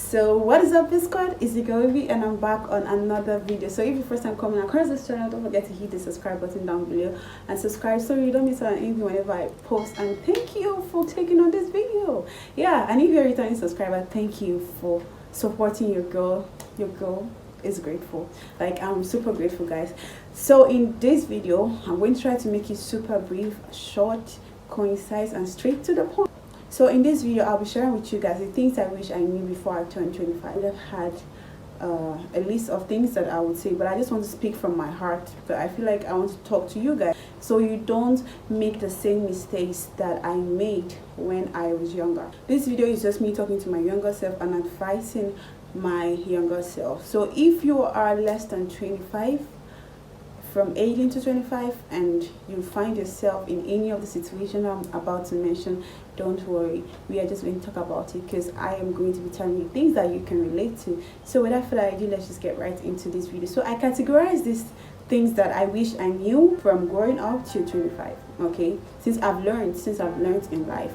So what is up, Squad? It's your girl Vivi, and I'm back on another video. So if you're first time coming across this channel, don't forget to hit the subscribe button down below and subscribe so you don't miss out on anything whenever I post. And thank you for taking on this video. Yeah, and if you're a returning subscriber, thank you for supporting your girl. Your girl is grateful. Like, I'm super grateful, guys. So in this video, I'm going to try to make it super brief, short, concise, and straight to the point. So in this video, I'll be sharing with you guys the things I wish I knew before I turned 25. I would have had a list of things that I would say, but I just want to speak from my heart. But I feel like I want to talk to you guys so you don't make the same mistakes that I made when I was younger. This video is just me talking to my younger self and advising my younger self. So if you are less than 25, from 18 to 25, and you find yourself in any of the situations I'm about to mention, don't worry, we are just going to talk about it because I am going to be telling you things that you can relate to. So without further ado, let's just get right into this video. So I categorize these things that I wish I knew from growing up to 25, okay, since I've learned in life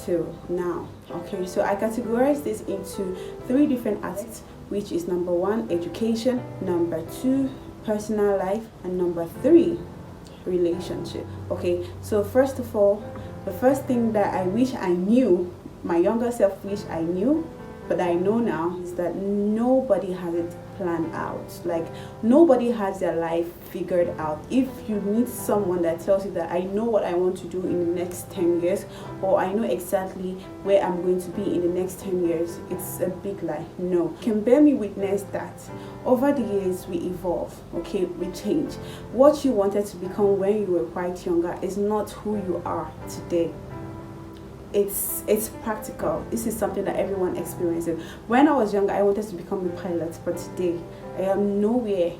till now. Okay, so I categorize this into 3 different aspects, which is number 1, education, number 2, personal life, and number 3, relationship. Okay, so first of all, the first thing that I wish I knew, my younger self wish I knew, but I know now, is that nobody has it planned out. Like, nobody has their life figured out. If you meet someone that tells you that I know what I want to do in the next 10 years, or I know exactly where I'm going to be in the next 10 years, it's a big lie. No. You can bear me witness that over the years we evolve, okay, we change. What you wanted to become when you were quite younger is not who you are today. It's practical. This is something that everyone experiences. When I was younger, I wanted to become a pilot, but today I am nowhere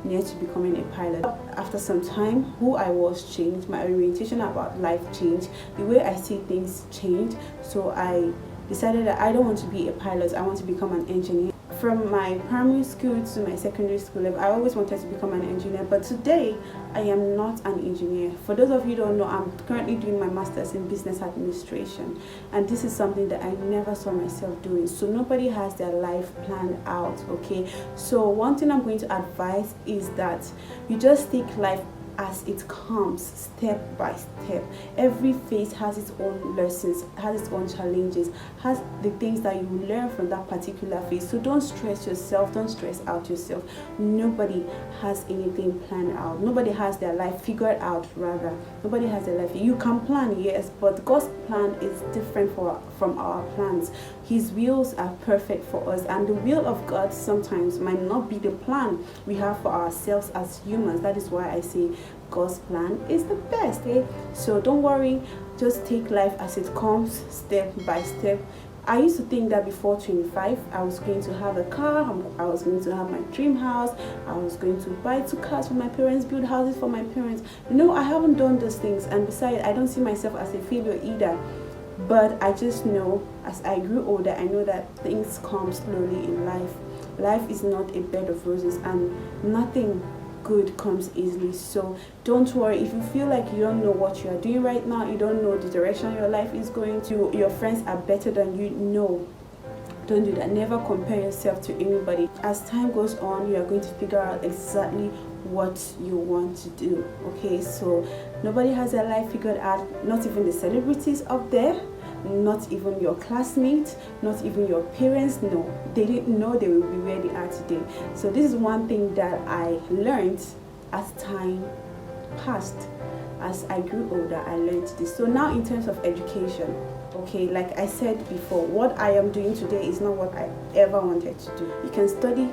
near to becoming a pilot. After some time, who I was changed, my orientation about life changed, the way I see things changed. So I decided that I don't want to be a pilot, I want to become an engineer. From my primary school to my secondary school level, I always wanted to become an engineer, but today I am not an engineer. For those of you who don't know, I'm currently doing my master's in business administration, and this is something that I never saw myself doing. So nobody has their life planned out, okay? So one thing I'm going to advise is that you just take life as it comes, step by step. Every phase has its own lessons, has its own challenges, has the things that you learn from that particular phase. So don't stress yourself, don't stress out yourself. Nobody has anything planned out. Nobody has their life figured out, rather. Nobody has their life. You can plan, yes, but God's plan is different from our plans. His wills are perfect for us, and the will of God sometimes might not be the plan we have for ourselves as humans. That is why I say God's plan is the best, okay? So don't worry, just take life as it comes, step by step. I used to think that before 25, I was going to have a car, I was going to have my dream house, I was going to buy 2 cars for my parents, build houses for my parents. No, I haven't done those things, and besides, I don't see myself as a failure either. But I just know, as I grew older, I know that things come slowly in life. Life is not a bed of roses, and nothing good comes easily. So don't worry if you feel like you don't know what you are doing right now, you don't know the direction your life is going to, your friends are better than you. No, don't do that. Never compare yourself to anybody. As time goes on, you are going to figure out exactly what you want to do, okay? So nobody has their life figured out, not even the celebrities up there, not even your classmates, not even your parents. No, they didn't know they will be where they are today. So this is one thing that I learned as time passed. As I grew older, I learned this. So now in terms of education, okay, like I said before, what I am doing today is not what I ever wanted to do. You can study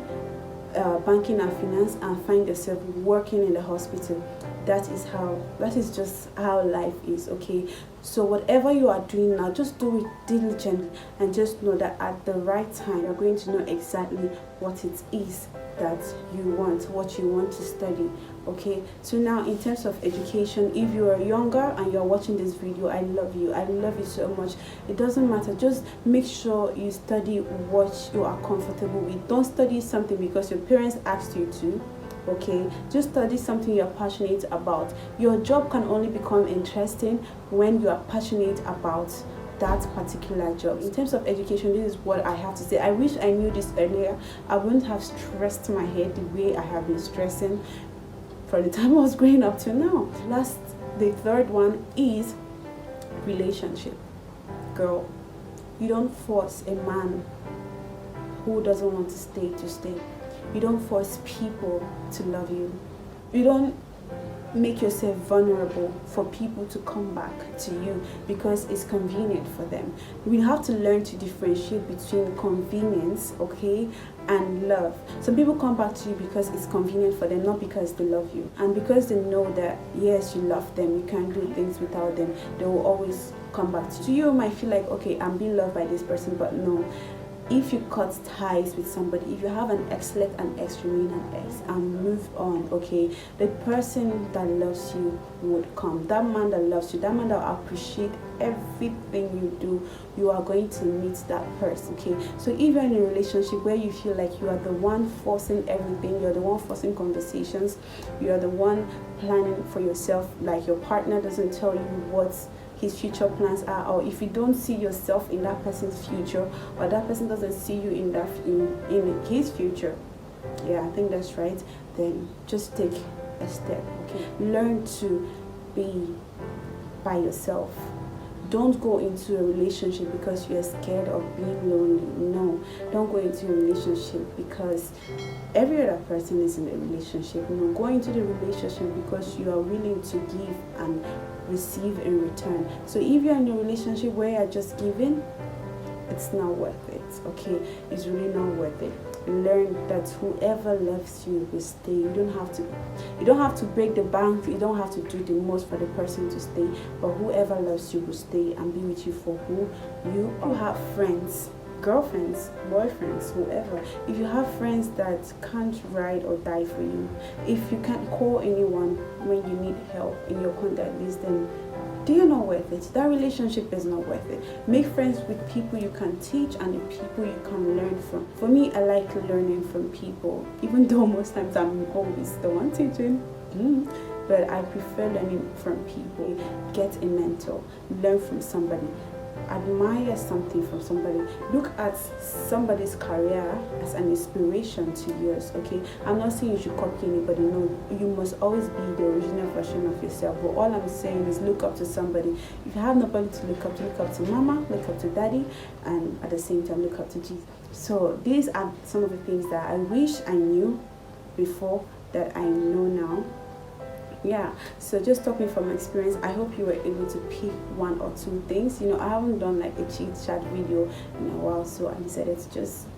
banking and finance and find yourself working in the hospital. That is just how life is, okay? So whatever you are doing now, just do it diligently, and just know that at the right time you're going to know exactly what it is that you want, what you want to study, okay? So now in terms of education, if you are younger and you're watching this video, I love you so much. It doesn't matter, just make sure you study what you are comfortable with. Don't study something because your parents asked you to, okay? Just study something you're passionate about. Your job can only become interesting when you are passionate about that particular job. In terms of education, this is what I have to say. I wish I knew this earlier. I wouldn't have stressed my head the way I have been stressing from the time I was growing up to now. The third one is relationship. Girl, you don't force a man who doesn't want to stay. You don't force people to love you. You don't make yourself vulnerable for people to come back to you because it's convenient for them. We have to learn to differentiate between convenience, okay, and love. Some people come back to you because it's convenient for them, not because they love you. And because they know that, yes, you love them, you can't do things without them, they will always come back to you. You might feel like, okay, I'm being loved by this person, but no. If you cut ties with somebody, if you have an ex, let an ex remain an ex and move on, okay? The person that loves you would come. That man that loves you, that man that will appreciate everything you do, you are going to meet that person, okay? So if you're in a relationship where you feel like you are the one forcing everything, you're the one forcing conversations, you're the one planning for yourself, like your partner doesn't tell you what his future plans are, or if you don't see yourself in that person's future, or that person doesn't see you in his future, yeah, I think that's right, then just take a step, okay? Learn to be by yourself. Don't go into a relationship because you're scared of being lonely. No, don't go into a relationship because every other person is in a relationship. No, go into the relationship because you are willing to give and receive in return. So if you're in a relationship where you're just giving, it's not worth it, okay? It's really not worth it. Learn that whoever loves you will stay. You don't have to break the bank. You don't have to do the most for the person to stay, but whoever loves you will stay and be with you for who you are. You have friends, girlfriends, boyfriends, whoever. If you have friends that can't ride or die for you, if you can't call anyone when you need help in your contact list, then they are not worth it. That relationship is not worth it. Make friends with people you can teach and the people you can learn from. For me, I like learning from people, even though most times I'm always the one teaching. But I prefer learning from people. Get a mentor, learn from somebody, admire something from somebody. Look at somebody's career as an inspiration to yours, okay? I'm not saying you should copy anybody. No, you must always be the original version of yourself. But all I'm saying is look up to somebody. If you have nobody to look up to mama, look up to daddy, and at the same time look up to Jesus. So these are some of the things that I wish I knew before that I know now. Yeah, so just talking from experience, I hope you were able to pick one or two things. You know, I haven't done like a chit chat video in a while, so I decided to just,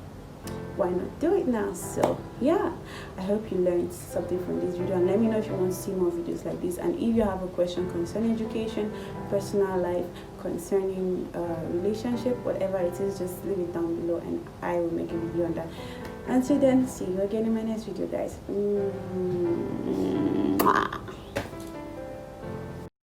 why not do it now? So yeah, I hope you learned something from this video, and let me know if you want to see more videos like this. And if you have a question concerning education, personal life, concerning relationship, whatever it is, just leave it down below and I will make a video on that. Until then, see you again in my next video, guys.